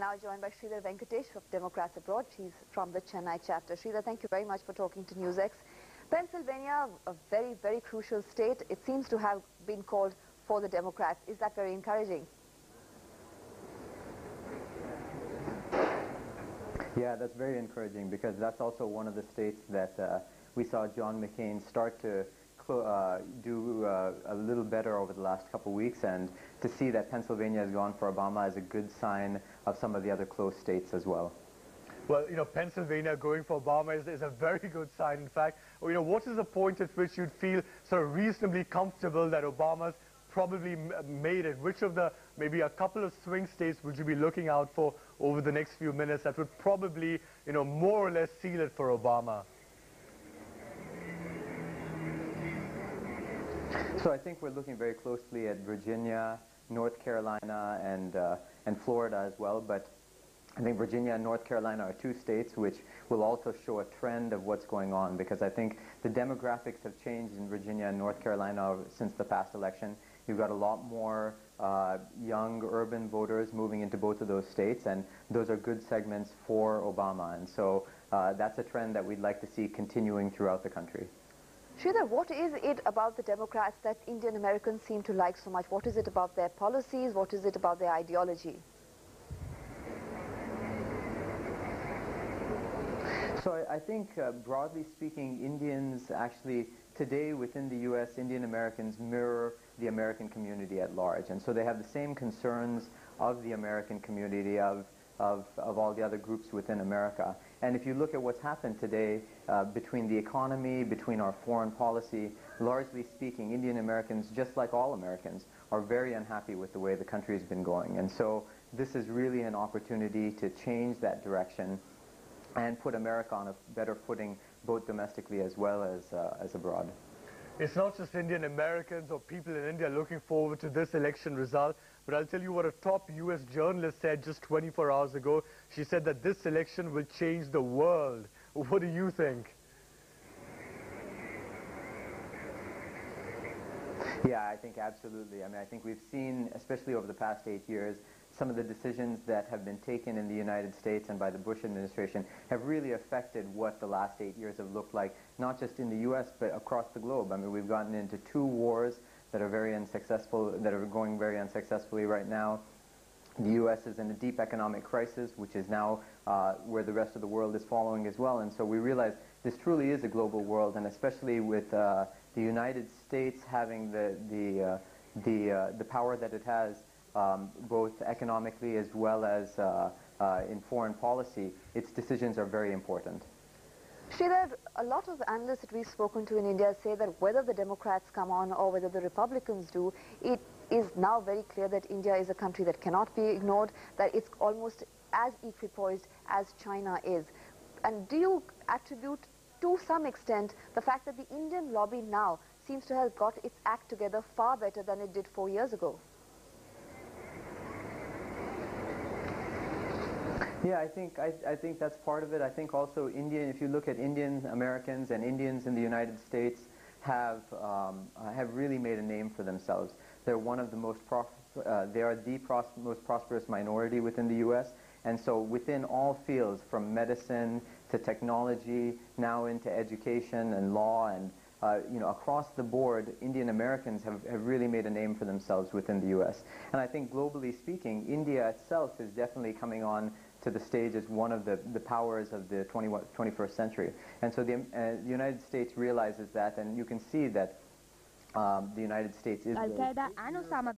now joined by Sridhar of Democrats Abroad. She's from the Chennai chapter. Sridhar, thank you very much for talking to NewsX. Pennsylvania, a very, very crucial state. It seems to have been called for the Democrats. Is that very encouraging? Yeah, that's very encouraging because that's also one of the states that we saw John McCain start to do a little better over the last couple of weeks, and to see that Pennsylvania has gone for Obama is a good sign of some of the other close states as well. Well, Pennsylvania going for Obama is a very good sign. In fact, what is the point at which you'd feel sort of reasonably comfortable that Obama's probably made it? Which of the maybe a couple of swing states would you be looking out for over the next few minutes that would probably, more or less seal it for Obama? So I think we're looking very closely at Virginia, North Carolina, and Florida as well. But I think Virginia and North Carolina are two states which will also show a trend of what's going on, because I think the demographics have changed in Virginia and North Carolina since the past election. You've got a lot more young urban voters moving into both of those states, and those are good segments for Obama. And so that's a trend that we'd like to see continuing throughout the country. Sridhar, what is it about the Democrats that Indian Americans seem to like so much? What is it about their policies? What is it about their ideology? So I think, broadly speaking, Indians actually, today within the U.S., Indian Americans mirror the American community at large. And so they have the same concerns of the American community, of all the other groups within America. And if you look at what's happened today between the economy, between our foreign policy, largely speaking, Indian Americans, just like all Americans, are very unhappy with the way the country has been going. And so this is really an opportunity to change that direction and put America on a better footing, both domestically as well as abroad. It's not just Indian Americans or people in India looking forward to this election result, but I'll tell you what a top U.S. journalist said just 24 hours ago. She said that this election will change the world. What do you think? Yeah, I think absolutely. I mean, I think we've seen, especially over the past 8 years, some of the decisions that have been taken in the United States and by the Bush administration have really affected what the last 8 years have looked like, not just in the U.S., but across the globe. I mean, we've gotten into 2 wars that are very unsuccessful, that are going very unsuccessfully right now. The U.S. is in a deep economic crisis, which is now where the rest of the world is following as well. And so we realize this truly is a global world, and especially with the United States having the power that it has, both economically as well as in foreign policy, its decisions are very important. Sridhar, a lot of analysts that we've spoken to in India say that whether the Democrats come on or whether the Republicans do, it is now very clear that India is a country that cannot be ignored, that it's almost as equipoised as China is. And do you attribute to some extent the fact that the Indian lobby now seems to have got its act together far better than it did 4 years ago? Yeah, I think that's part of it. I think also if you look at Indian Americans and Indians in the United States have really made a name for themselves. They're one of the most most prosperous minority within the U.S. And so within all fields, from medicine to technology, now into education and law, and across the board, Indian Americans have really made a name for themselves within the U.S. And I think globally speaking, India itself is definitely coming on to the stage as one of the powers of the 21st century. And so the United States realizes that, and you can see that the United States is